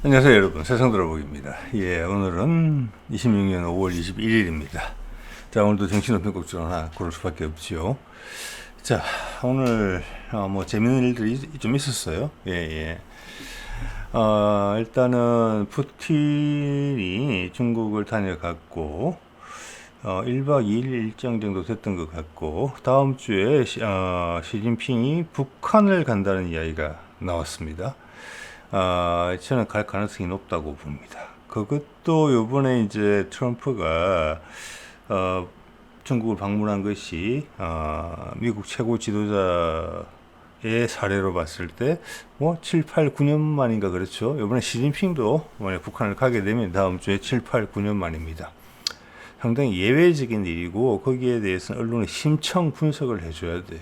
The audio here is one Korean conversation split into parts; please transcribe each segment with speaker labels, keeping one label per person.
Speaker 1: 안녕하세요 여러분, 세상들어보기입니다. 예, 오늘은 26년 5월 21일입니다. 자, 오늘도 정신없는 곡줄 하나 고를 수밖에 없지요. 자, 오늘 재밌는 일들이 좀 있었어요. 예. 일단은 푸틴이 중국을 다녀갔고 1박 2일 일정 정도 됐던 것 같고, 다음 주에 시진핑이 북한을 간다는 이야기가 나왔습니다. 저는 갈 가능성이 높다고 봅니다. 그것도 요번에 이제 트럼프가 중국을 방문한 것이 미국 최고 지도자의 사례로 봤을 때 7, 8, 9년 만인가 그렇죠. 요번에 시진핑도 만약 북한을 가게 되면 다음 주에 7, 8, 9년 만입니다. 상당히 예외적인 일이고, 거기에 대해서는 언론이 심층 분석을 해줘야 돼요.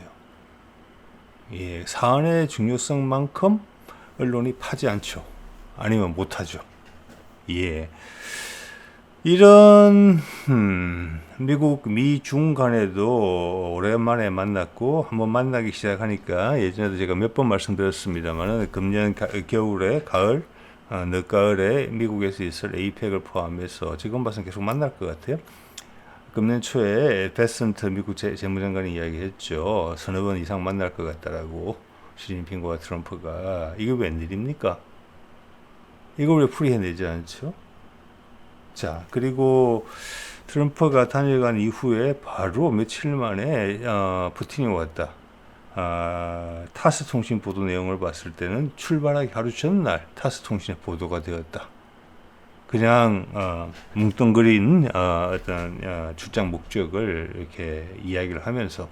Speaker 1: 예, 사안의 중요성만큼 언론이 파지 않죠. 아니면 못하죠. 예. 이런 미국 미중 간에도 오랜만에 만났고, 한번 만나기 시작하니까, 예전에도 제가 몇 번 말씀드렸습니다만, 금년 겨울에 가을 늦가을에 미국에서 있을 에이펙을 포함해서 지금 봐서는 계속 만날 것 같아요. 금년 초에 베센트 미국 재무장관이 이야기했죠. 서너 번 이상 만날 것 같다라고. 시진핑과 트럼프가. 이게 웬일입니까? 이걸 왜 풀이해내지 않죠? 자, 그리고 트럼프가 다녀간 이후에 바로 며칠 만에 푸틴이 왔다. 타스 통신 보도 내용을 봤을 때는 출발하기 하루 전날 타스 통신에 보도가 되었다. 그냥 뭉뚱그린 어떤 출장 목적을 이렇게 이야기를 하면서,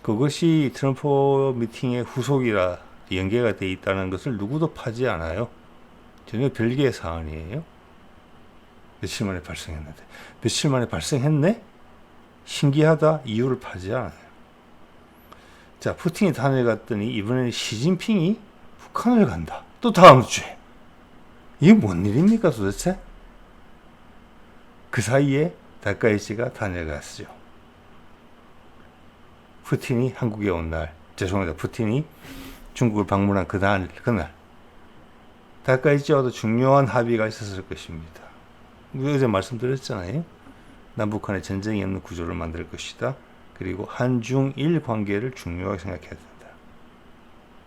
Speaker 1: 그것이 트럼프 미팅의 후속이라 연계가 돼 있다는 것을 누구도 파지 않아요. 전혀 별개의 사안이에요. 며칠 만에 발생했는데, 며칠 만에 발생했네? 신기하다? 이유를 파지 않아요. 자, 푸틴이 다녀갔더니 이번에는 시진핑이 북한을 간다. 또 다음 주에. 이게 뭔 일입니까 도대체? 그 사이에 다카이치가 다녀갔죠. 푸틴이 한국에 온 날, 죄송합니다. 푸틴이 중국을 방문한 그날 다카이치와도 중요한 합의가 있었을 것입니다. 어제 말씀드렸잖아요. 남북한의 전쟁이 없는 구조를 만들 것이다. 그리고 한중일 관계를 중요하게 생각해야 된다.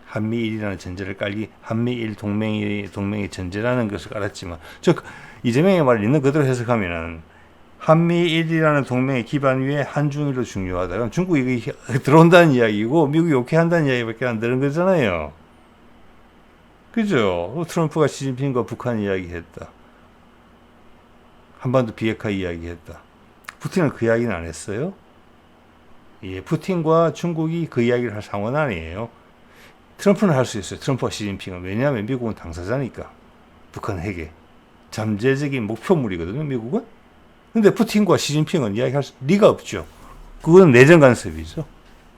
Speaker 1: 한미일이라는 전제를 깔기, 한미일 동맹이 전제라는 것을 알았지만, 즉 이재명의 말을 있는 그대로 해석하면은 한미일이라는 동맹의 기반 위에 한중일도 중요하다. 그럼 중국이 들어온다는 이야기고 미국이 오케이 한다는 이야기밖에 안 되는 거잖아요. 그죠? 트럼프가 시진핑과 북한 이야기했다. 한반도 비핵화 이야기했다. 푸틴은 그 이야기는 안 했어요. 예, 푸틴과 중국이 그 이야기를 할 상황은 아니에요. 트럼프는 할 수 있어요. 트럼프와 시진핑은. 왜냐하면 미국은 당사자니까. 북한 핵의 잠재적인 목표물이거든요, 미국은. 근데 푸틴과 시진핑은 이야기할 리가 없죠. 그건 내정 간섭이죠.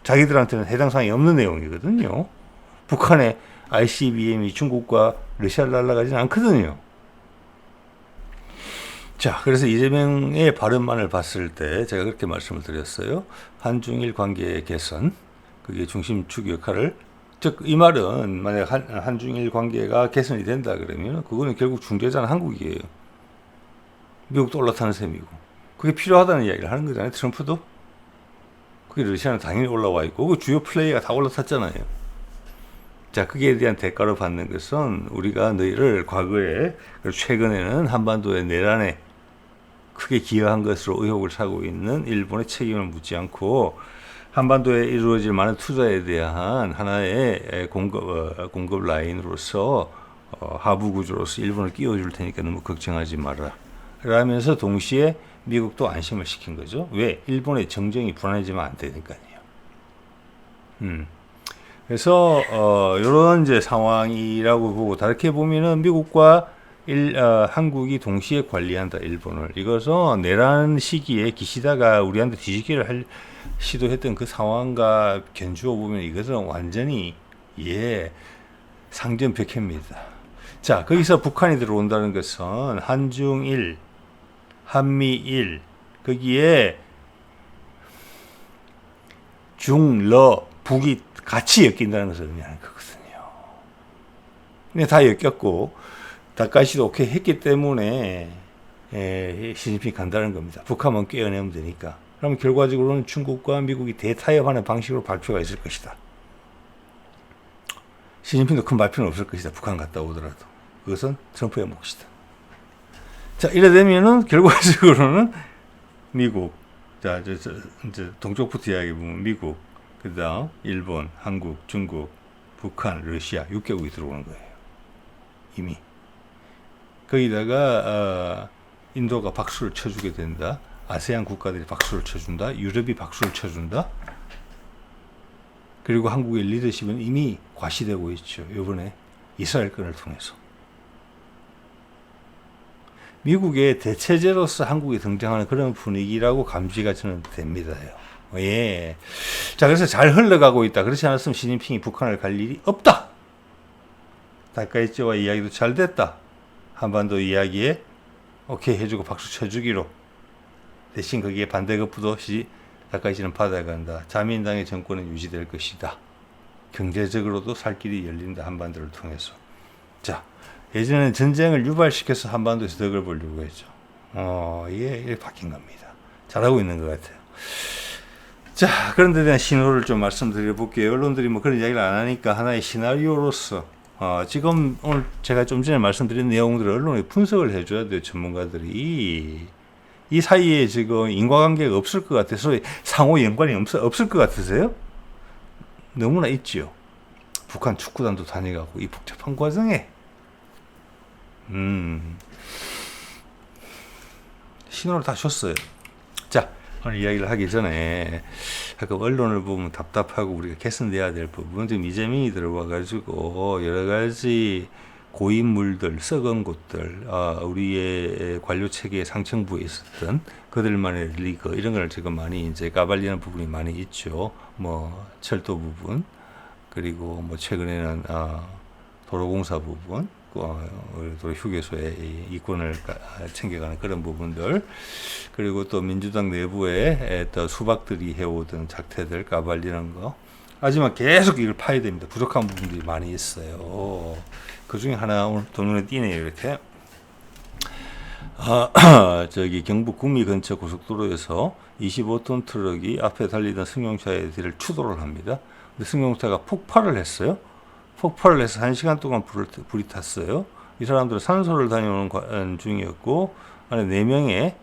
Speaker 1: 자기들한테는 해당 사항이 없는 내용이거든요. 북한의 ICBM이 중국과 러시아를 날아가지는 않거든요. 자, 그래서 이재명의 발언만을 봤을 때 제가 그렇게 말씀을 드렸어요. 한중일 관계의 개선, 그게 중심축 역할을, 즉 이 말은 만약 한중일 관계가 개선이 된다 그러면 그거는 결국 중재자는 한국이에요. 미국도 올라타는 셈이고, 그게 필요하다는 이야기를 하는 거잖아요. 트럼프도. 그게 러시아는 당연히 올라와 있고, 그 주요 플레이가 다 올라탔잖아요. 자, 거기에 대한 대가로 받는 것은 우리가 너희를 과거에, 그리고 최근에는 한반도의 내란에 크게 기여한 것으로 의혹을 사고 있는 일본의 책임을 묻지 않고, 한반도에 이루어질 많은 투자에 대한 하나의 공급 라인으로서 하부 구조로서 일본을 끼워줄 테니까 너무 걱정하지 마라. 라면서 동시에 미국도 안심을 시킨 거죠. 왜? 일본의 정정이 불안해지면 안 되니까요. 그래서 이런 이제 상황이라고 보고, 다르게 보면은 미국과 한국이 동시에 관리한다, 일본을. 이것은 내란 시기에 기시다가 우리한테 뒤집기를 시도했던 그 상황과 견주어 보면 이것은 완전히 상전벽해입니다. 자, 거기서 북한이 들어온다는 것은 한중일, 한미일, 거기에 중, 북이 같이 엮인다는 것을 의미하는 거거든요. 근데 다 엮였고, 다카이시도 오케이 했기 때문에 시진핑이 간다는 겁니다. 북한만 꿰어내면 되니까. 그럼 결과적으로는 중국과 미국이 대타협하는 방식으로 발표가 있을 것이다. 시진핑도 큰 발표는 없을 것이다. 북한 갔다 오더라도. 그것은 트럼프의 몫이다. 자, 이래 되면은 결과적으로는 미국, 자, 이제 동쪽부터 이야기해보면 미국, 그 다음 일본, 한국, 중국, 북한, 러시아 6개국이 들어오는 거예요. 이미. 거기다가 인도가 박수를 쳐주게 된다. 아세안 국가들이 박수를 쳐준다. 유럽이 박수를 쳐준다. 그리고 한국의 리더십은 이미 과시되고 있죠. 이번에 이스라엘권을 통해서. 미국의 대체제로서 한국이 등장하는 그런 분위기라고 감지가 저는 됩니다. 예. 자, 그래서 잘 흘러가고 있다. 그렇지 않았으면 시진핑이 북한을 갈 일이 없다. 다카이치와 이야기도 잘 됐다. 한반도 이야기에 오케이 해주고 박수 쳐주기로. 대신 거기에 반대급부도 다카이치는 받아간다. 자민당의 정권은 유지될 것이다. 경제적으로도 살 길이 열린다. 한반도를 통해서. 자, 예전에는 전쟁을 유발시켜서 한반도에서 덕을 보려고 했죠. 이게 바뀐 겁니다. 잘하고 있는 것 같아요. 자, 그런 데 대한 신호를 좀 말씀드려 볼게요. 언론들이 뭐 그런 이야기를 안 하니까 하나의 시나리오로서 지금 오늘 제가 좀 전에 말씀드린 내용들을 언론에 분석을 해줘야 돼요. 전문가들이. 이 사이에 지금 인과관계가 없을 것 같아서 상호 연관이 없을 것 같으세요? 너무나 있지요. 북한 축구단도 다녀가고 이 복잡한 과정에 신호를 다 줬어요. 자, 오늘 이야기를 하기 전에 가끔 언론을 보면 답답하고 우리가 개선돼야 될 부분, 지금 이재명이 들어와가지고 여러 가지 고인물들, 썩은 곳들, 우리의 관료 체계의 상층부에 있었던 그들만의 리그 이런 걸 지금 많이 이제 까발리는 부분이 많이 있죠. 뭐 철도 부분, 그리고 뭐 최근에는 도로공사 부분. 또 휴게소의 이권을 챙겨가는 그런 부분들, 그리고 또 민주당 내부에 또 수박들이 해오던 작태들 까발리는 거, 하지만 계속 이걸 파야 됩니다. 부족한 부분들이 많이 있어요. 그 중에 하나 오늘 또 눈에 띄네요. 이렇게 저기 경북 구미 근처 고속도로에서 25톤 트럭이 앞에 달리던 승용차에 뒤를 추돌을 합니다. 근데 승용차가 폭발을 했어요. 폭발을 해서 1시간 동안 불이 탔어요. 이 사람들은 산소를 다녀오는 중이었고, 안에 4명의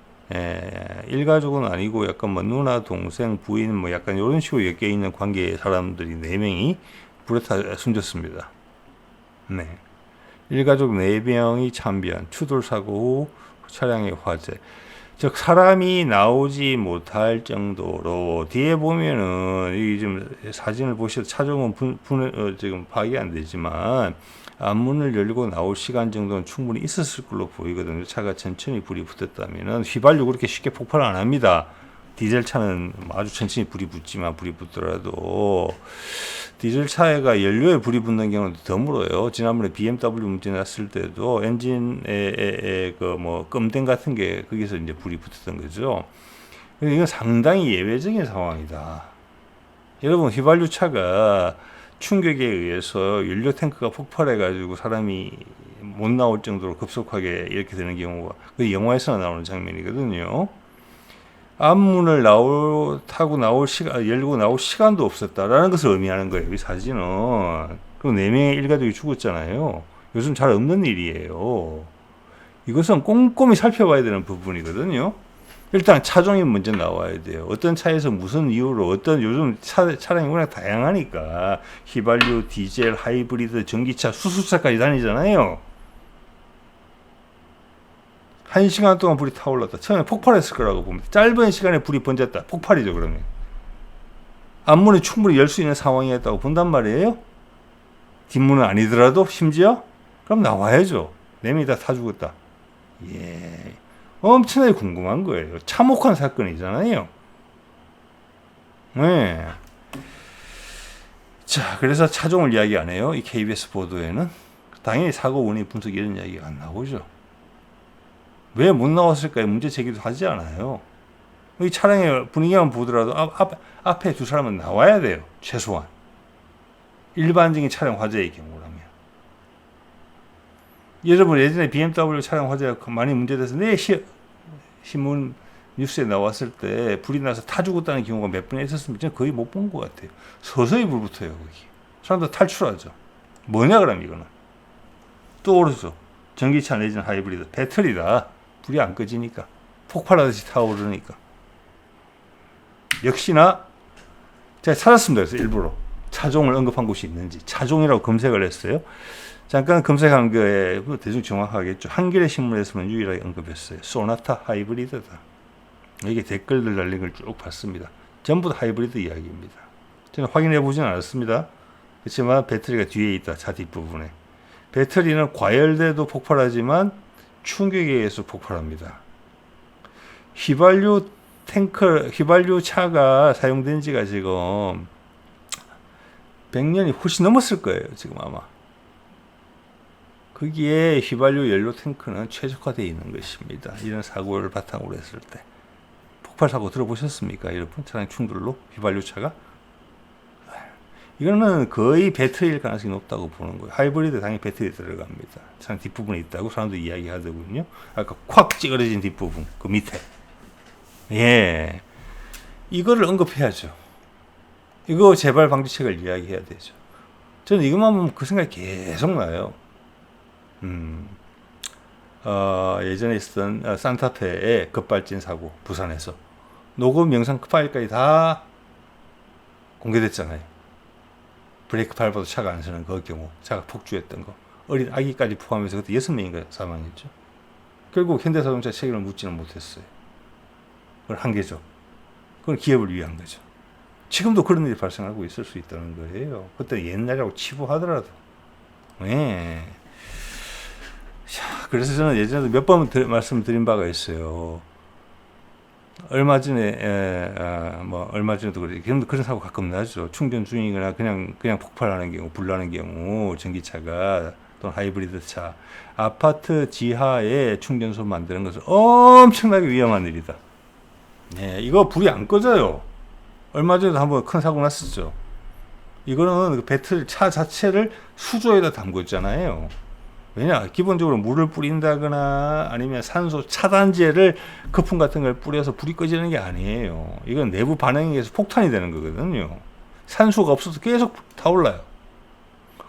Speaker 1: 일가족은 아니고 약간 뭐 누나, 동생, 부인 뭐 약간 이런 식으로 엮여 있는 관계의 사람들이 4명이 불에 숨졌습니다. 네. 일가족 4명이 참변, 추돌 사고 후 차량의 화재. 즉 사람이 나오지 못할 정도로, 뒤에 보면은 이 좀 사진을 보셔도 차종은 지금 파악이 안 되지만 앞문을 열고 나올 시간 정도는 충분히 있었을 걸로 보이거든요. 차가 천천히 불이 붙었다면은 휘발유 그렇게 쉽게 폭발 안 합니다. 디젤 차는 아주 천천히 불이 붙지만 불이 붙더라도 디젤 차가 연료에 불이 붙는 경우는 드물어요. 지난번에 BMW 문제 났을 때도 엔진에 그 뭐 껌댕 같은 게 거기서 이제 불이 붙었던 거죠. 이건 상당히 예외적인 상황이다. 여러분, 휘발유 차가 충격에 의해서 연료 탱크가 폭발해가지고 사람이 못 나올 정도로 급속하게 이렇게 되는 경우가 그 영화에서 나오는 장면이거든요. 앞문을 타고 나올 열고 나올 시간도 없었다라는 것을 의미하는 거예요. 이 사진은. 그럼 4명의 일가족이 죽었잖아요. 요즘 잘 없는 일이에요. 이것은 꼼꼼히 살펴봐야 되는 부분이거든요. 일단 차종이 먼저 나와야 돼요. 어떤 차에서 무슨 이유로 요즘 차량이 워낙 다양하니까 휘발유, 디젤, 하이브리드, 전기차, 수소차까지 다니잖아요. 1시간 동안 불이 타올랐다. 처음에 폭발했을 거라고 봅니다. 짧은 시간에 불이 번졌다. 폭발이죠, 그러면. 앞문을 충분히 열 수 있는 상황이었다고 본단 말이에요. 뒷문은 아니더라도 심지어? 그럼 나와야죠. 4명이 다 타 죽었다. 예. 엄청나게 궁금한 거예요. 참혹한 사건이잖아요. 네. 자, 그래서 차종을 이야기 안 해요. 이 KBS 보도에는. 당연히 사고 원인 분석 이런 이야기가 안 나오죠. 왜 못 나왔을까요? 문제 제기도 하지 않아요. 이 차량의 분위기만 보더라도 앞에 두 사람은 나와야 돼요. 최소한. 일반적인 차량 화재의 경우라면. 여러분 예전에 BMW 차량 화재가 많이 문제돼서 신문 뉴스에 나왔을 때 불이 나서 타 죽었다는 경우가 몇 번 있었습니다. 저는 거의 못 본 것 같아요. 서서히 불 붙어요. 거기 사람들 탈출하죠. 뭐냐 그럼 이거는 또 오르죠. 전기차 내지는 하이브리드 배터리다. 불이 안 꺼지니까 폭발하듯이 타오르니까. 역시나 제가 찾았습니다. 그래서 일부러 차종을 언급한 곳이 있는지 차종이라고 검색을 했어요. 잠깐 검색한 거에 대충 정확하겠죠. 한겨레 신문에서는 유일하게 언급했어요. 소나타 하이브리드다. 이게 댓글들 달린 걸 쭉 봤습니다. 전부 다 하이브리드 이야기입니다. 저는 확인해 보진 않았습니다. 그렇지만 배터리가 뒤에 있다. 차 뒷부분에. 배터리는 과열돼도 폭발하지만 충격에 의해서 폭발합니다. 휘발유 차가 사용된 지가 지금 100년이 훨씬 넘었을 거예요. 지금 아마. 거기에 휘발유 연료 탱크는 최적화되어 있는 것입니다. 이런 사고를 바탕으로 했을 때. 폭발 사고 들어보셨습니까? 여러분 차량 충돌로 휘발유 차가? 이거는 거의 배터리일 가능성이 높다고 보는 거예요. 하이브리드 당연히 배터리 들어갑니다. 차량 뒷부분에 있다고 사람들이 이야기하더군요. 아까 콱 찌그러진 뒷부분 그 밑에. 예, 이거를 언급해야죠. 이거 재발 방지책을 이야기해야 되죠. 저는 이것만 보면 그 생각이 계속 나요. 예전에 있었던 산타페의 급발진 사고 부산에서 녹음 영상 파일까지 다 공개됐잖아요. 브레이크 밟아도 차가 안 서는 그 경우, 차가 폭주했던 거, 어린 아기까지 포함해서 그때 6명인가 사망했죠. 결국 현대자동차 책임을 묻지는 못했어요. 그건 한계죠. 그건 기업을 위한 거죠. 지금도 그런 일이 발생하고 있을 수 있다는 거예요. 그때 옛날이라고 치부하더라도. 네. 자, 그래서 저는 예전에도 몇 번 말씀드린 바가 있어요. 얼마 전에도 그런 사고 가끔 나죠. 충전 중이거나 그냥 폭발하는 경우, 불나는 경우, 전기차가 또는 하이브리드 차, 아파트 지하에 충전소 만드는 것은 엄청나게 위험한 일이다. 네, 이거 불이 안 꺼져요. 얼마 전에도 한번 큰 사고 났었죠. 이거는 그 배터리 차 자체를 수조에다 담고 있잖아요. 왜냐? 기본적으로 물을 뿌린다거나 아니면 산소 차단제를 거품 같은 걸 뿌려서 불이 꺼지는 게 아니에요. 이건 내부 반응에 의해서 폭탄이 되는 거거든요. 산소가 없어서 계속 타올라요.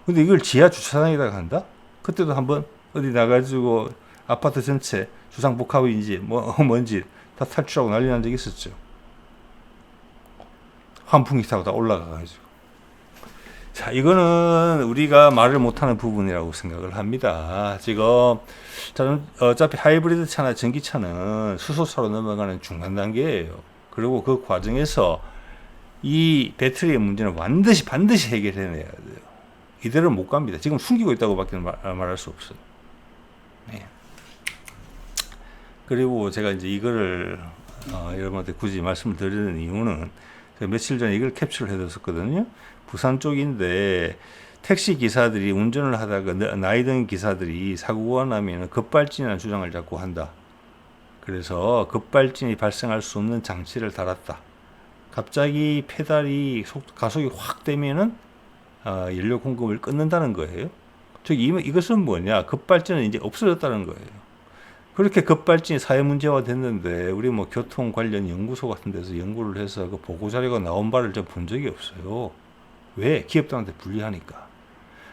Speaker 1: 근데 이걸 지하 주차장에다가 한다? 그때도 한번 어디 나가지고 아파트 전체 주상복합인지 뭔지 다 탈출하고 난리 난 적이 있었죠. 환풍기 타고 다 올라가가지고. 자, 이거는 우리가 말을 못하는 부분이라고 생각을 합니다. 지금 어차피 하이브리드 차나 전기차는 수소차로 넘어가는 중간 단계예요. 그리고 그 과정에서 이 배터리의 문제는 반드시 해결해내야 돼요. 이대로 못 갑니다. 지금 숨기고 있다고밖에 말할 수 없어요. 네. 그리고 제가 이제 이거를 여러분한테 굳이 말씀을 드리는 이유는 제가 며칠 전에 이걸 캡처를 해뒀었거든요. 부산 쪽인데 택시 기사들이 운전을 하다가 나이 든 기사들이 사고가 나면 급발진이라는 주장을 자꾸 한다. 그래서 급발진이 발생할 수 없는 장치를 달았다. 갑자기 페달이 가속이 확 되면은 연료 공급을 끊는다는 거예요. 이것은 뭐냐? 급발진은 이제 없어졌다는 거예요. 그렇게 급발진이 사회 문제화 됐는데 우리 교통 관련 연구소 같은 데서 연구를 해서 그 보고 자료가 나온 바를 좀 본 적이 없어요. 왜? 기업들한테 불리하니까.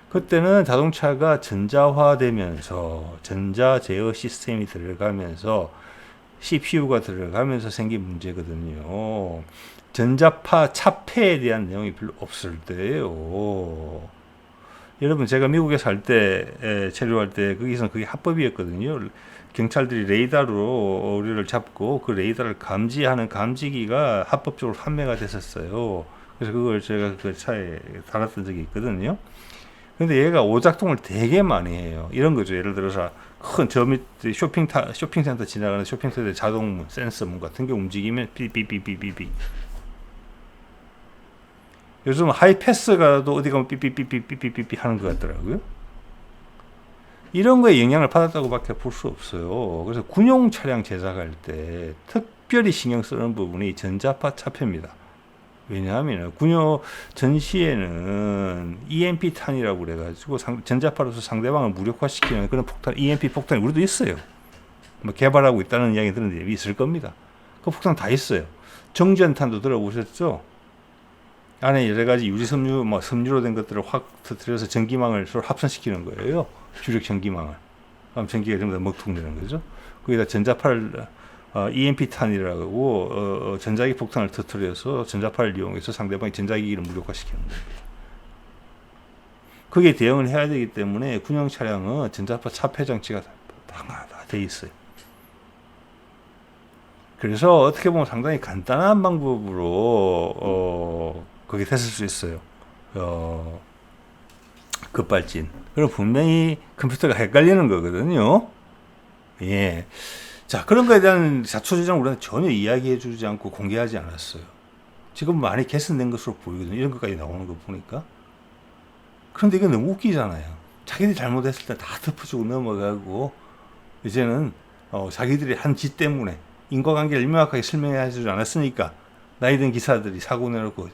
Speaker 1: 그때는 자동차가 전자화되면서 전자 제어 시스템이 들어가면서 CPU가 들어가면서 생긴 문제거든요. 전자파 차폐에 대한 내용이 별로 없을 때예요. 여러분 제가 미국에 살 때 체류할 때 거기서는 그게 합법이었거든요. 경찰들이 레이더로 우리를 잡고 그 레이더를 감지하는 감지기가 합법적으로 판매가 됐었어요. 그래서 그걸 제가 그 차에 달았던 적이 있거든요. 근데 얘가 오작동을 되게 많이 해요. 이런 거죠. 예를 들어서 큰 저 밑에 쇼핑센터 지나가는 쇼핑센터 자동 센서문 같은 게 움직이면 삐삐삐삐삐삐. 요즘 하이패스가도 어디 가면 삐삐삐삐삐삐삐 하는 것 같더라고요. 이런 거에 영향을 받았다고밖에 볼 수 없어요. 그래서 군용 차량 제작할 때 특별히 신경 쓰는 부분이 전자파 차폐입니다. 왜냐하면 군요 전시에는 EMP 탄이라고 그래가지고 전자파로서 상대방을 무력화시키는 그런 폭탄, EMP 폭탄이 우리도 있어요. 뭐 개발하고 있다는 이야기 들었는데 있을 겁니다. 그 폭탄 다 있어요. 정전탄도 들어보셨죠? 안에 여러 가지 유리 섬유, 뭐 섬유로 된 것들을 확 터뜨려서 전기망을 서로 합선시키는 거예요. 주력 전기망을. 그럼 전기가 전부 다 먹통되는 거죠. 거기다 전자파를 EMP 탄이라고 전자기 폭탄을 터뜨려서 전자파를 이용해서 상대방의 전자기기를 무력화시키는 겁니다. 거기에 대응을 해야 되기 때문에 군용 차량은 전자파 차폐 장치가 다 돼 있어요. 그래서 어떻게 보면 상당히 간단한 방법으로 그게 됐을 수 있어요. 급발진. 그럼 분명히 컴퓨터가 헷갈리는 거거든요. 예. 자, 그런 거에 대한 자초지종을 우리는 전혀 이야기해주지 않고 공개하지 않았어요. 지금 많이 개선된 것으로 보이거든요. 이런 것까지 나오는 거 보니까. 그런데 이게 너무 웃기잖아요. 자기들이 잘못했을 때 다 덮어주고 넘어가고, 이제는 자기들이 한 짓 때문에 인과관계를 명확하게 설명해 주지 않았으니까 나이 든 기사들이 사고 내놓고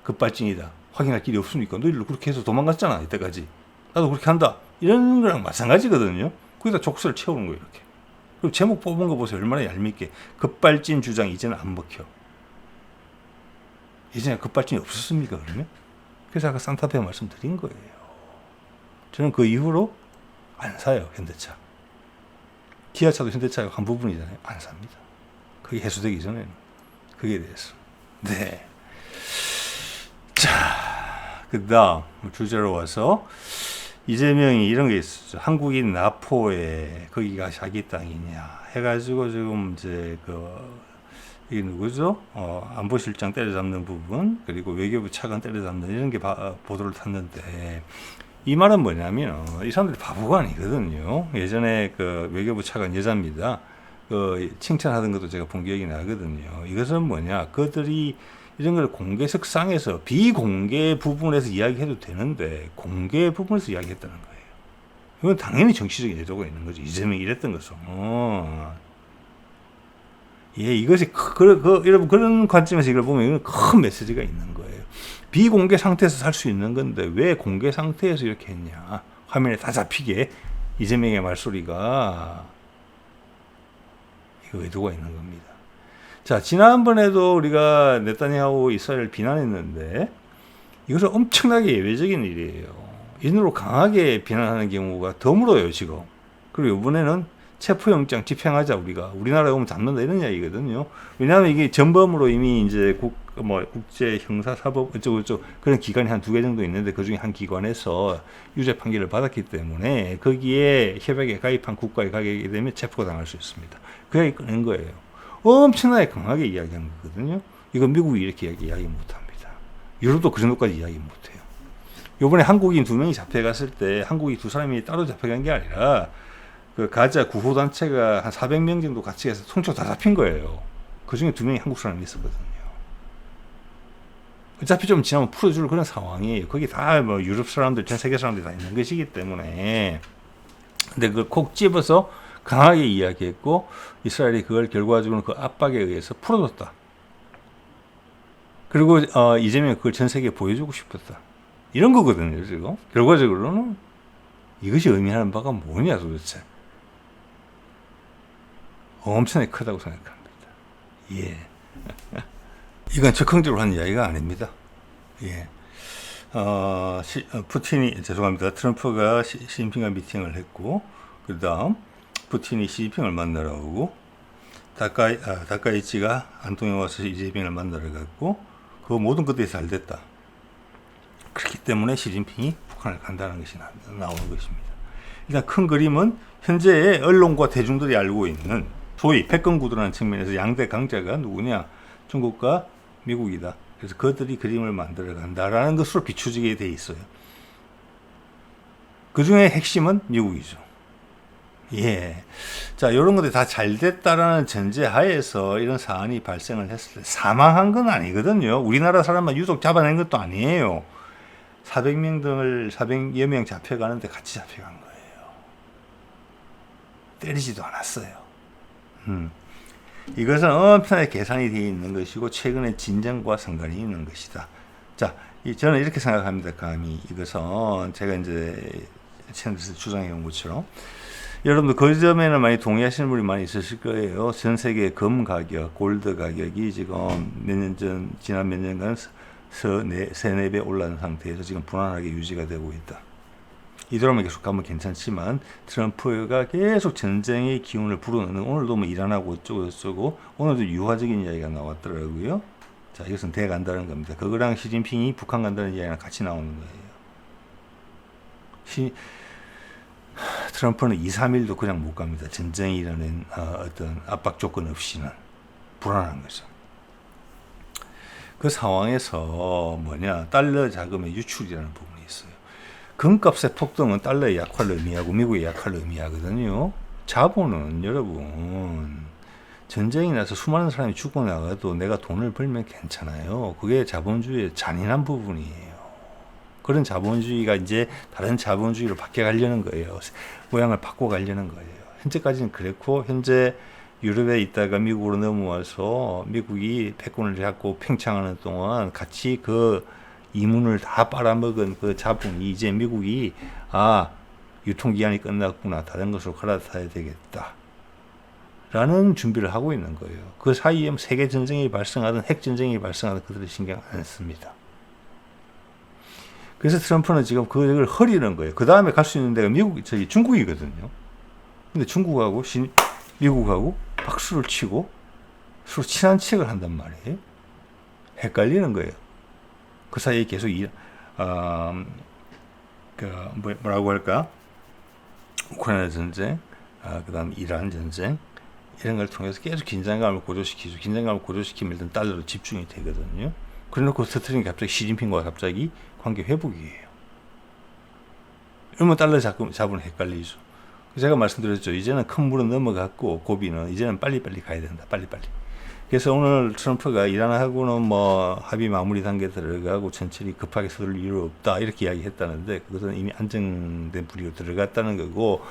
Speaker 1: 급발진이다. 확인할 길이 없으니까 너희들 그렇게 해서 도망갔잖아. 이때까지. 나도 그렇게 한다. 이런 거랑 마찬가지거든요. 거기다 족쇄를 채우는 거예요. 이렇게. 그리고 제목 뽑은 거 보세요. 얼마나 얄밉게. 급발진 주장 이제는 안 먹혀. 이제는 급발진이 없었습니까? 그러면? 그래서 아까 산타페 말씀드린 거예요. 저는 그 이후로 안 사요. 현대차. 기아차도 현대차가 한 부분이잖아요. 안 삽니다. 그게 해소되기 전에는. 그게 대해서. 네. 자, 그 다음 주제로 와서 이재명이 이런 게 있었죠. 한국인 나포에 거기가 자기 땅이냐 해가지고 지금 이제 이게 누구죠? 안보실장 때려잡는 부분, 그리고 외교부 차관 때려잡는 이런 게 보도를 탔는데, 이 말은 뭐냐면 이 사람들이 바보가 아니거든요. 예전에 그 외교부 차관 여자입니다. 칭찬하던 것도 제가 본 기억이 나거든요. 이것은 뭐냐? 그들이 이런 걸 공개석상에서 비공개 부분에서 이야기해도 되는데 공개 부분에서 이야기했다는 거예요. 이건 당연히 정치적인 의도가 있는 거죠. 이재명이 이랬던 것은. 예, 이것이 여러분 그런 관점에서 이걸 보면 이건 큰 메시지가 있는 거예요. 비공개 상태에서 살 수 있는 건데 왜 공개 상태에서 이렇게 했냐? 화면에 다 잡히게 이재명의 말소리가 이거 의도가 있는 겁니다. 자, 지난번에도 우리가 네타냐후 이스라엘을 비난했는데 이것은 엄청나게 예외적인 일이에요. 인으로 강하게 비난하는 경우가 드물어요, 지금. 그리고 이번에는 체포영장 집행하자, 우리나라에 오면 잡는다 이런 이야기거든요. 왜냐하면 이게 전범으로 이미 이제 국제 형사사법 어쩌고저쩌고 그런 기관이 한 2개 정도 있는데 그 중에 한 기관에서 유죄 판결을 받았기 때문에 거기에 협약에 가입한 국가에 가게 되면 체포가 당할 수 있습니다. 그 이야기 꺼낸 거예요. 엄청나게 강하게 이야기한 거거든요. 이건 미국이 이렇게 이야기 못합니다. 유럽도 그 정도까지 이야기 못해요. 요번에 한국인 2명이 잡혀갔을 때 한국인 2사람이 따로 잡혀간 게 아니라 그 가자 구호단체가 한 400명 정도 같이 해서 총총 다 잡힌 거예요. 그 중에 2명이 한국 사람이 있었거든요. 어차피 좀 지나면 풀어줄 그런 상황이에요. 거기 다 유럽 사람들, 전 세계 사람들이 다 있는 것이기 때문에. 근데 그걸 콕 집어서 강하게 이야기했고 이스라엘이 그걸 결과적으로 그 압박에 의해서 풀어줬다. 그리고 이재명이 그걸 전 세계에 보여주고 싶었다. 이런 거거든요. 지금 결과적으로는 이것이 의미하는 바가 뭐냐 도대체. 엄청나게 크다고 생각합니다. 예. 이건 적극적으로 하는 이야기가 아닙니다. 예. 트럼프가 시진핑과 미팅을 했고, 그 다음 푸틴이 시진핑을 만나러 오고, 다카이치가 안동에 와서 이재명을 만나러 갔고, 그 모든 것들이 잘 됐다. 그렇기 때문에 시진핑이 북한을 간다는 것이 나오는 것입니다. 일단 큰 그림은 현재 언론과 대중들이 알고 있는 소위 패권구도라는 측면에서 양대 강자가 누구냐? 중국과 미국이다. 그래서 그들이 그림을 만들어 간다라는 것으로 비추지게 돼 있어요. 그 중에 핵심은 미국이죠. 예. 자, 이런 것들이 다 잘 됐다라는 전제 하에서 이런 사안이 발생을 했을 때 사망한 건 아니거든요. 우리나라 사람만 유독 잡아낸 것도 아니에요. 400여 명 잡혀가는데 같이 잡혀간 거예요. 때리지도 않았어요. 이것은 엄청나게 계산이 되어 있는 것이고 최근의 진정과 상관이 있는 것이다. 자, 저는 이렇게 생각합니다. 감히 이것은 제가 이제 채널에서 주장해 온 것처럼 여러분들 그 점에는 많이 동의하시는 분이 많이 있으실 거예요. 전 세계 금 가격, 골드 가격이 지금 몇 년 전, 지난 몇 년간 세네 배 올라간 상태에서 지금 불안하게 유지가 되고 있다. 이대로만 계속 가면 괜찮지만 트럼프가 계속 전쟁의 기운을 불어넣는, 오늘도 뭐 일 안 하고 어쩌고 오늘도 유화적인 이야기가 나왔더라고요. 자, 이것은 돼 간다는 겁니다. 그거랑 시진핑이 북한 간다는 이야기랑 같이 나오는 거예요. 트럼프는 2, 3일도 그냥 못 갑니다. 전쟁이라는 어떤 압박 조건 없이는. 불안한 거죠. 그 상황에서 달러 자금의 유출이라는 부분이 있어요. 금값의 폭등은 달러의 약화를 의미하고 미국의 약화를 의미하거든요. 자본은 여러분 전쟁이 나서 수많은 사람이 죽고 나가도 내가 돈을 벌면 괜찮아요. 그게 자본주의의 잔인한 부분이에요. 그런 자본주의가 이제 다른 자본주의로 바뀌어가려는 거예요. 모양을 바꿔가려는 거예요. 현재까지는 그랬고, 현재 유럽에 있다가 미국으로 넘어와서 미국이 패권을 잡고 팽창하는 동안 같이 그 이문을 다 빨아먹은 그 자본이 이제 미국이 유통기한이 끝났구나, 다른 것으로 갈아타야 되겠다 라는 준비를 하고 있는 거예요. 그 사이에 세계전쟁이 발생하든 핵전쟁이 발생하든 그들은 신경 안 씁니다. 그래서 트럼프는 지금 그걸 흐리는 거예요. 그 다음에 갈 수 있는 데가 중국이거든요. 근데 중국하고 미국하고 박수를 치고 서로 친한 척을 한단 말이에요. 헷갈리는 거예요. 그 사이에 계속 뭐라고 할까? 우크라이나 전쟁, 그다음 이란 전쟁 이런 걸 통해서 계속 긴장감을 고조시키죠. 긴장감을 고조시키면 일단 달러로 집중이 되거든요. 그래놓고 터트리는 게 갑자기 시진핑과 갑자기 관계 회복이에요. 이러면 달러 잡으면 헷갈리죠. 제가 말씀드렸죠. 이제는 큰 물은 넘어갔고 고비는 이제는 빨리빨리 가야 된다. 빨리빨리. 그래서 오늘 트럼프가 이란하고는 합의 마무리 단계 들어가고 천천히 급하게 서둘 이유 없다 이렇게 이야기했다는데 그것은 이미 안정된 분위기로 들어갔다는 거고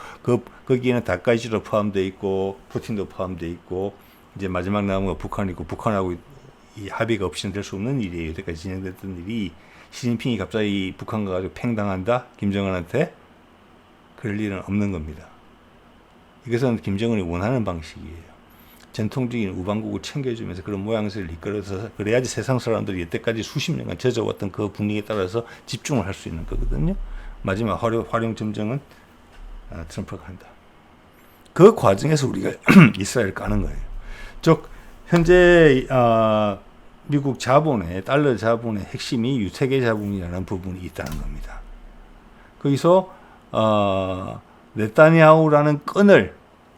Speaker 1: 거기에는 다카이치도 포함되어 있고 푸틴도 포함되어 있고 이제 마지막 남은 거 북한이고 북한하고 이 합의가 없이는 될 수 없는 일이에요. 여태까지 진행됐던 일이 시진핑이 갑자기 북한 가가지고 팽당한다? 김정은한테? 그럴 일은 없는 겁니다. 이것은 김정은이 원하는 방식이에요. 전통적인 우방국을 챙겨주면서 그런 모양새를 이끌어서 그래야지 세상 사람들이 여태까지 수십 년간 젖어왔던 그 분위기에 따라서 집중을 할 수 있는 거거든요. 마지막 활용 점정은 트럼프가 한다. 그 과정에서 우리가 이스라엘을 까는 거예요. 즉 현재 미국 자본의 달러 자본의 핵심이 유태계 자본이라는 부분이 있다는 겁니다. 거기서 네타냐후라는 끈을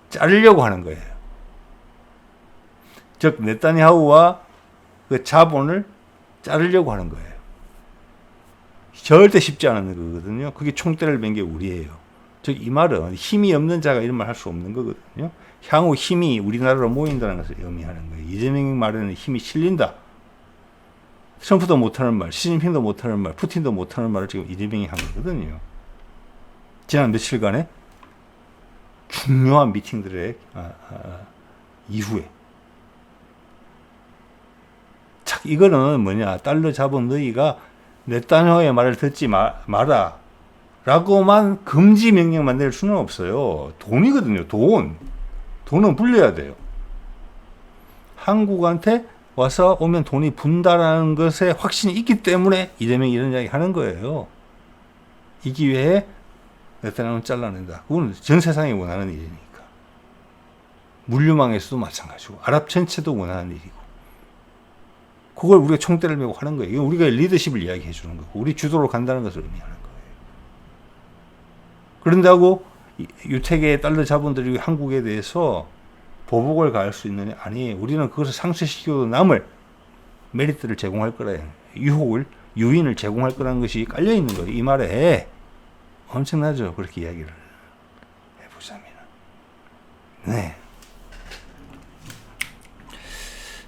Speaker 1: 자르려고 하는 거예요. 즉 네타냐후와 그 자본을 자르려고 하는 거예요. 절대 쉽지 않은 거거든요. 그게 총대를 맨 게 우리예요. 즉 이 말은 힘이 없는 자가 이런 말 할 수 없는 거거든요. 향후 힘이 우리나라로 모인다는 것을 의미하는 거예요. 이재명 말에는 힘이 실린다. 트럼프도 못하는 말, 시진핑도 못하는 말, 푸틴도 못하는 말을 지금 이재명이 한 거거든요. 지난 며칠간의 중요한 미팅들의 이후에. 이거는 달러 자본 너희가 네타냐후의 말을 듣지 마라 라고만 금지 명령만 낼 수는 없어요. 돈이거든요. 돈은 불려야 돼요. 한국한테 오면 돈이 분다라는 것에 확신이 있기 때문에 이재명이 이런 이야기 하는 거예요. 이 기회에 네타냐후는 잘라낸다. 그건 전 세상이 원하는 일이니까. 물류망에서도 마찬가지고 아랍 전체도 원하는 일이고 그걸 우리가 총대를 메고 하는 거예요. 이건 우리가 리더십을 이야기해 주는 거고 우리 주도로 간다는 것을 의미하는 거예요. 그런다고 유태계의 달러 자본들이 한국에 대해서 보복을 가할 수 있느냐? 아니에요. 우리는 그것을 상쇄시켜도 남을 메리트를 제공할 거라 유인을 제공할 거라는 것이 깔려 있는 거예요. 이 말에 엄청나죠. 그렇게 이야기를 해보자면. 네.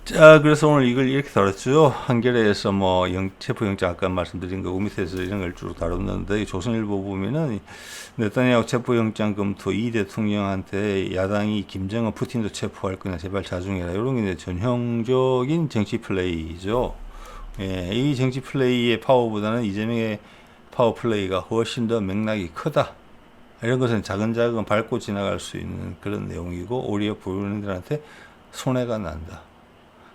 Speaker 1: 자, 그래서 오늘 이걸 이렇게 다뤘죠. 한겨레에서 뭐 체포영장 아까 말씀드린 거 밑에서 이런 걸 쭉 다뤘는데 조선일보 보면은 네타냐후 체포영장 검토 이 대통령한테 야당이 김정은 푸틴도 체포할 거냐 제발 자중해라 이런 게 이제 전형적인 정치 플레이죠. 예, 이 정치 플레이의 파워보다는 이재명의 파워 플레이가 훨씬 더 맥락이 크다. 이런 것은 자근자근 밟고 지나갈 수 있는 그런 내용이고 오히려 본인들한테 손해가 난다.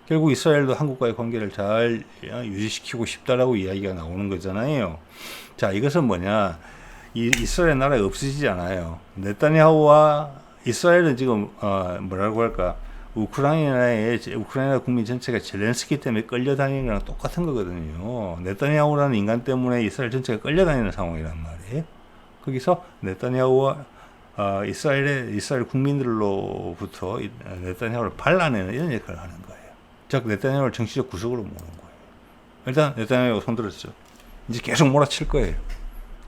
Speaker 1: 결국 이스라엘도 한국과의 관계를 잘 유지시키고 싶다라고 이야기가 나오는 거잖아요. 자, 이것은 뭐냐? 이스라엘 나라가 없어지지 않아요. 네타냐후와 이스라엘은 지금 뭐라고 할까? 우크라이나 국민 전체가 젤렌스키 때문에 끌려다니는 거랑 똑같은 거거든요. 네타냐후라는 인간 때문에 이스라엘 전체가 끌려다니는 상황이란 말이에요. 거기서 네타냐후와 이스라엘 국민들로부터 네타냐후를 발라내는 이런 역할을 하는 거예요. 즉 네타냐후를 정치적 구석으로 모는 거예요. 일단 네타냐후가 손들었죠. 이제 계속 몰아칠 거예요.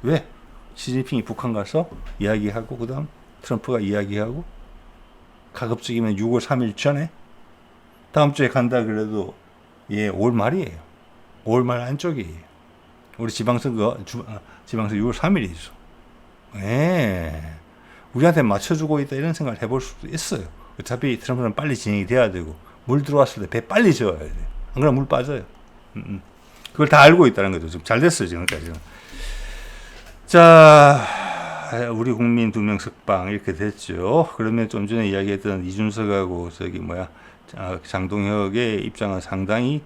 Speaker 1: 왜? 시진핑이 북한 가서 이야기하고 그 다음 트럼프가 이야기하고 가급적이면 6월 3일 전에 다음 주에 간다 그래도 예, 5월 말이에요. 5월 말 안쪽이에요. 우리 지방선거 6월 3일이죠. 예. 우리한테 맞춰주고 있다 이런 생각을 해볼 수도 있어요. 어차피 트럼프는 빨리 진행이 돼야 되고 물 들어왔을 때 배 빨리 저어야 돼요. 안 그러면 물 빠져요. 그걸 다 알고 있다는 거죠. 좀 잘 됐어요 지금까지는. 자, 우리 국민 2명 석방 이렇게 됐죠. 그러면 좀 전에 이야기했던 이준석하고 장동혁의 입장은 상당히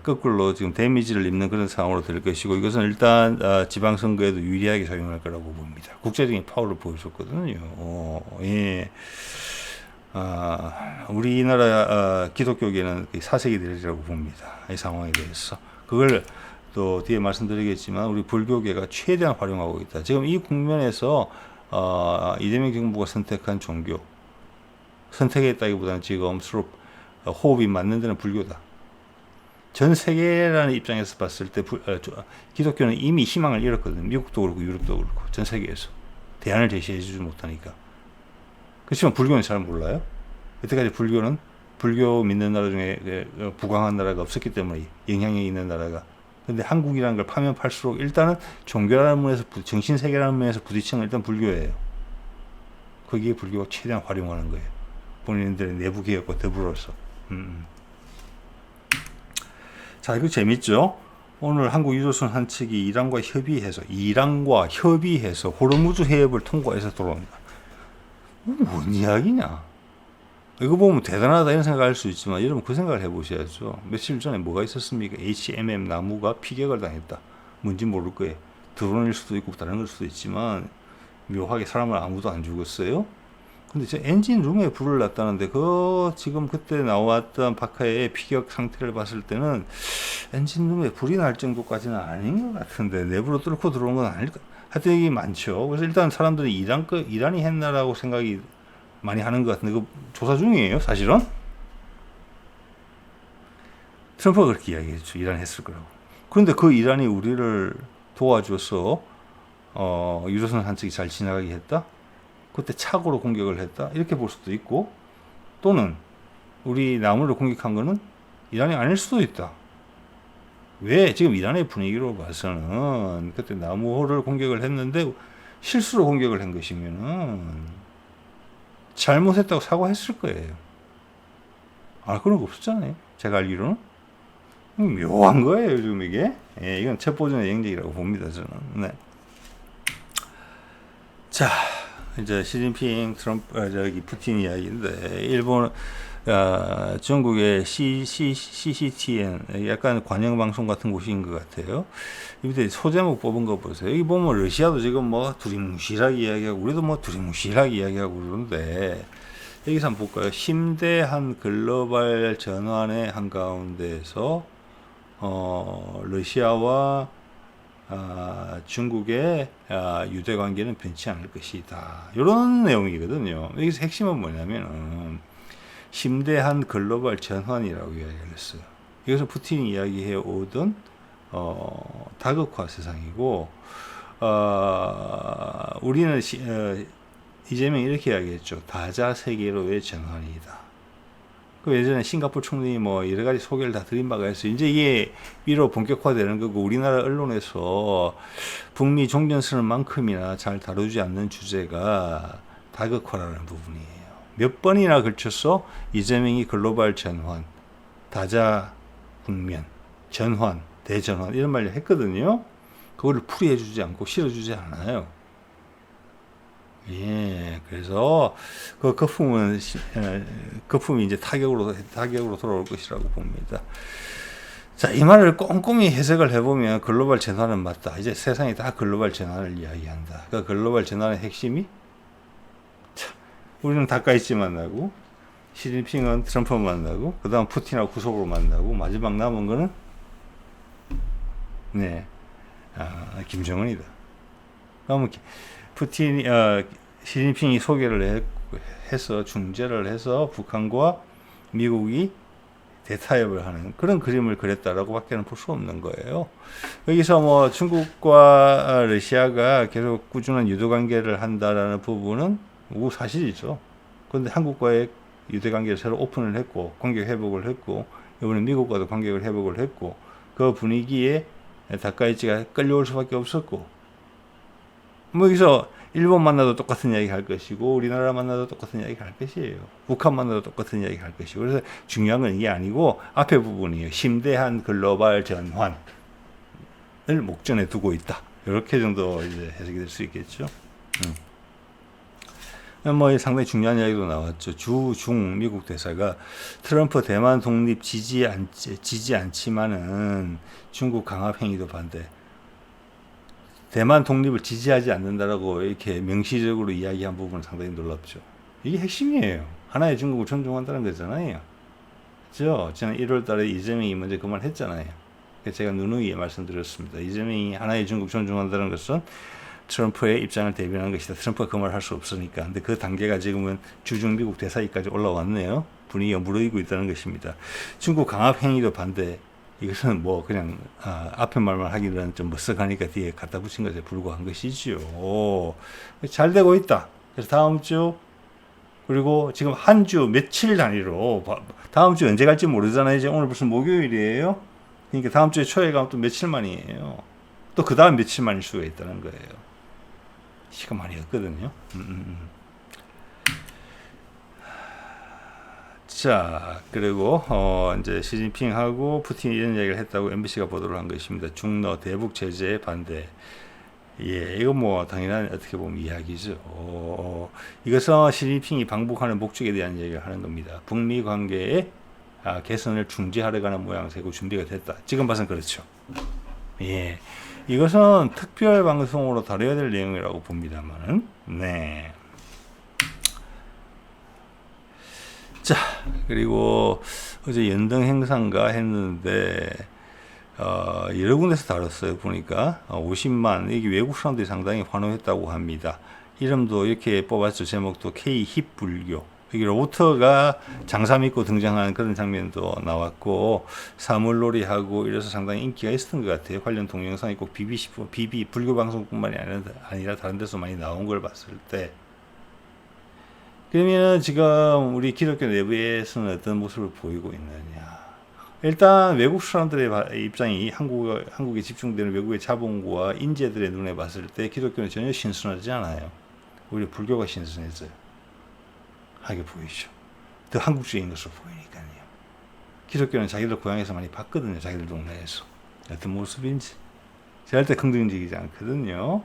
Speaker 1: 거꾸로 지금 데미지를 입는 그런 상황으로 될 것이고 이것은 일단 지방선거에도 유리하게 작용할 거라고 봅니다. 국제적인 파워를 보여줬거든요. 예. 우리나라 기독교계는 사색이 되리라고 봅니다. 이 상황에 대해서. 그걸 또 뒤에 말씀드리겠지만 우리 불교계가 최대한 활용하고 있다. 지금 이 국면에서 이재명 정부가 선택한 종교 선택했다기보다는 지금 서로 호흡이 맞는 데는 불교다. 전 세계라는 입장에서 봤을 때 기독교는 이미 희망을 잃었거든요. 미국도 그렇고 유럽도 그렇고 전 세계에서 대안을 제시해주지 못하니까. 그렇지만 불교는 잘 몰라요. 여태까지 불교는 불교 믿는 나라 중에 부강한 나라가 없었기 때문에 영향력이 있는 나라가. 근데 한국이라는 걸 파면 팔수록 일단은 종교라는 면에서 정신세계라는 면에서 부딪히는 일단 불교예요. 거기에 불교가 최대한 활용하는 거예요. 본인들의 내부 개혁과 더불어서. 자, 이거 재밌죠? 오늘 한국 유조선 한 측이 이란과 협의해서 호르무즈 해협을 통과해서 들어온다. 뭔 이야기냐? 이거 보면 대단하다 이런 생각할 수 있지만 여러분 그 생각을 해보셔야죠. 며칠 전에 뭐가 있었습니까? HMM 나무가 피격을 당했다. 뭔지 모를 거예요. 드론일 수도 있고 다른 걸 수도 있지만 묘하게 사람을 아무도 안 죽었어요. 근데 저 엔진 룸에 불을 났다는데 지금 그때 나왔던 박하의 피격 상태를 봤을 때는 엔진 룸에 불이 날 정도까지는 아닌 것 같은데 내부로 뚫고 들어온 건 아닐까? 하여튼 이게 많죠. 그래서 일단 사람들이 이란이 했나라고 생각이 많이 하는 것 같은데 그 조사 중이에요 사실은. 트럼프가 그렇게 이야기했죠. 이란이 했을 거라고. 그런데 그 이란이 우리를 도와줘서 유조선 한 척이 잘 지나가게 했다. 그때 착오로 공격을 했다. 이렇게 볼 수도 있고 또는 우리 나무를 공격한 거는 이란이 아닐 수도 있다. 왜? 지금 이란의 분위기로 봐서는 그때 나무를 공격을 했는데 실수로 공격을 한 것이면은 잘못했다고 사과했을 거예요. 그런 거 없었잖아요. 제가 알기로는. 묘한 거예요, 지금 이게. 예, 이건 첩보전의 영역이라고 봅니다, 저는. 네. 자, 이제 시진핑, 푸틴 이야기인데, 중국의 CCTN, 약간 관영방송 같은 곳인 것 같아요. 이때 소제목 뽑은 거 보세요. 여기 보면 러시아도 지금 뭐 두리뭉실하게 이야기하고, 우리도 뭐 두리뭉실하게 이야기하고 그러는데, 여기서 한번 볼까요? 심대한 글로벌 전환의 한가운데에서, 러시아와 중국의 유대 관계는 변치 않을 것이다. 이런 내용이거든요. 여기서 핵심은 뭐냐면 심대한 글로벌 전환이라고 이야기를 했어요. 이것은 푸틴이 이야기해 오던 다극화 세상이고 우리는 이재명이 이렇게 이야기했죠. 다자 세계로의 전환이다. 그 예전에 싱가포르 총리 뭐 여러 가지 소개를 다 드린 바가 있어요. 이제 이게 비로 본격화되는 거고, 우리나라 언론에서 북미 종전선언만큼이나 잘 다루지 않는 주제가 다극화라는 부분이에요. 몇 번이나 걸쳐서 이재명이 글로벌 전환, 다자 국면, 전환, 대전환 이런 말을 했거든요. 그거를 풀이해주지 않고 실어주지 않아요. 예, 그래서 그 거품이 이제 타격으로 돌아올 것이라고 봅니다. 자, 이 말을 꼼꼼히 해석을 해보면 글로벌 전환은 맞다. 이제 세상이 다 글로벌 전환을 이야기한다. 그 글로벌 전환의 핵심이, 참, 우리는 다카이치 만나고, 시진핑은 트럼프 만나고, 그 다음 푸틴하고 구속으로 만나고, 마지막 남은 거는 김정은이다. 그러면 시진핑이 소개를 해서 중재를 해서 북한과 미국이 대타협을 하는 그런 그림을 그렸다라고 밖에는 볼 수 없는 거예요. 여기서 뭐 중국과 러시아가 계속 꾸준한 유도 관계를 한다라는 부분은 사실이죠. 그런데 한국과의 유대 관계를 새로 오픈을 했고, 관계 회복을 했고, 이번에 미국과도 관계를 회복을 했고, 그 분위기에 다카이치가 끌려올 수밖에 없었고, 뭐 여기서 일본 만나도 똑같은 이야기 할 것이고, 우리나라 만나도 똑같은 이야기 할 것이에요. 북한 만나도 똑같은 이야기 할 것이고, 그래서 중요한 건 이게 아니고 앞에 부분이에요. 심대한 글로벌 전환을 목전에 두고 있다. 이렇게 정도 이제 해석이 될 수 있겠죠. 뭐 상당히 중요한 이야기도 나왔죠. 중 미국 대사가 트럼프 대만 독립 지지 않지만은 중국 강압 행위도 반대. 대만 독립을 지지하지 않는다라고 이렇게 명시적으로 이야기한 부분은 상당히 놀랍죠. 이게 핵심이에요. 하나의 중국을 존중한다는 거잖아요. 그죠? 지난 1월 달에 이재명이 먼저 그 말 했잖아요. 제가 누누이 말씀드렸습니다. 이재명이 하나의 중국 존중한다는 것은 트럼프의 입장을 대변하는 것이다. 트럼프가 그 말을 할 수 없으니까. 근데 그 단계가 지금은 주중 미국 대사위까지 올라왔네요. 분위기가 무르익고 있다는 것입니다. 중국 강압 행위도 반대. 이것은 뭐 그냥 앞에 말만 하기는 좀 머쓱하니까 뒤에 갖다 붙인 것에 불과한 것이지요. 잘 되고 있다. 그래서 다음 주, 그리고 지금 한 주 며칠 단위로, 다음 주 언제 갈지 모르잖아요. 이제 오늘 무슨 목요일이에요. 그러니까 다음 주에 초에 가면 또 며칠 만이에요. 또 그 다음 며칠 만일 수가 있다는 거예요. 시간 많이 없거든요. 자, 그리고 이제 시진핑하고 푸틴이 이런 얘기를 했다고 MBC가 보도를 한 것입니다. 중러 대북 제재에 반대. 예, 이거 뭐 당연한 어떻게 보면 이야기죠. 이것은 시진핑이 방북하는 목적에 대한 얘기를 하는 겁니다. 북미 관계의 개선을 중지하려 가는 모양새고 준비가 됐다. 지금 봐서는 그렇죠. 예, 이것은 특별 방송으로 다뤄야 될 내용이라고 봅니다만은, 네. 자, 그리고 어제 연등 행사인가 했는데 여러 군데서 다뤘어요. 보니까 50만, 여기 외국 사람들이 상당히 환호했다고 합니다. 이름도 이렇게 뽑았죠. 제목도 K 힙 불교. 여기 로버트가 장사 믿고 등장하는 그런 장면도 나왔고, 사물놀이하고 이래서 상당히 인기가 있었던 것 같아요. 관련 동영상이 꼭 BB 불교 방송뿐만이 아니라 다른 데서 많이 나온 걸 봤을 때. 그러면 지금 우리 기독교 내부에서는 어떤 모습을 보이고 있느냐. 일단 외국 사람들의 입장이 한국에 집중되는 외국의 자본과 인재들의 눈에 봤을 때 기독교는 전혀 신선하지 않아요. 오히려 불교가 신선해져요. 하게 보이죠. 더 한국적인 것으로 보이니까요. 기독교는 자기들 고향에서 많이 봤거든요. 자기들 동네에서. 어떤 모습인지. 절대 긍정적이지 않거든요.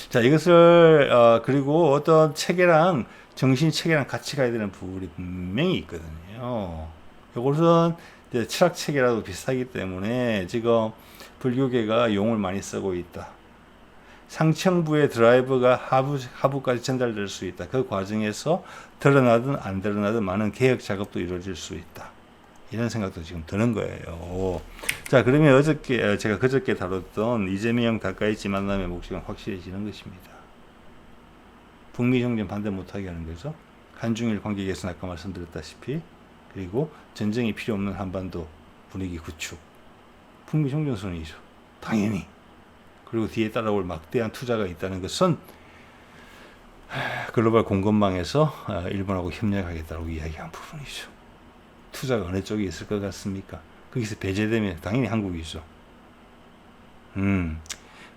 Speaker 1: 자, 이것을 그리고 어떤 체계랑 정신 체계랑 같이 가야 되는 부분이 분명히 있거든요. 이것은 이제 철학 체계라도 비슷하기 때문에 지금 불교계가 용을 많이 쓰고 있다. 상층부의 드라이브가 하부까지 전달될 수 있다. 그 과정에서 드러나든 안 드러나든 많은 개혁 작업도 이루어질 수 있다. 이런 생각도 지금 드는 거예요. 자, 그러면 제가 그저께 다뤘던 이재명 다카이치 만남의 목적은 확실해지는 것입니다. 북미 정전 반대 못하게 하는 거죠. 한중일 관계 개선 아까 말씀드렸다시피, 그리고 전쟁이 필요 없는 한반도 분위기 구축. 북미 정전선이죠. 당연히. 그리고 뒤에 따라올 막대한 투자가 있다는 것은 글로벌 공급망에서 일본하고 협력하겠다고 이야기한 부분이죠. 투자가 어느 쪽에 있을 것 같습니까? 거기서 배제되면 당연히 한국이죠.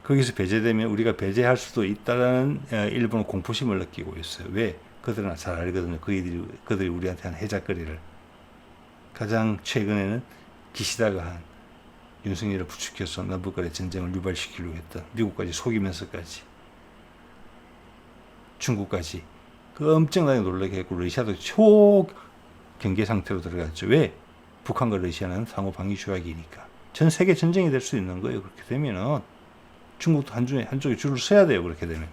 Speaker 1: 거기서 배제되면 우리가 배제할 수도 있다는 일본은 공포심을 느끼고 있어요. 왜? 그들은 잘 알거든요. 그들이 우리한테 한 해작거리를. 가장 최근에는 기시다가 한 윤석열을 부추겨서 남북 간의 전쟁을 유발시키려고 했던 미국까지 속이면서까지 중국까지 그 엄청나게 놀라게 했고 러시아도 초경계 상태로 들어갔죠. 왜? 북한과 러시아는 상호 방위 조약이니까. 전 세계 전쟁이 될 수 있는 거예요. 그렇게 되면은 중국도 한쪽에 줄을 서야 돼요. 그렇게 되면.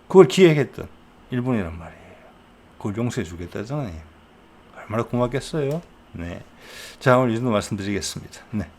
Speaker 1: 그걸 기획했던 일본이란 말이에요. 그걸 용서해 주겠다잖아요. 얼마나 고맙겠어요. 네. 자, 오늘 이 정도 말씀드리겠습니다. 네.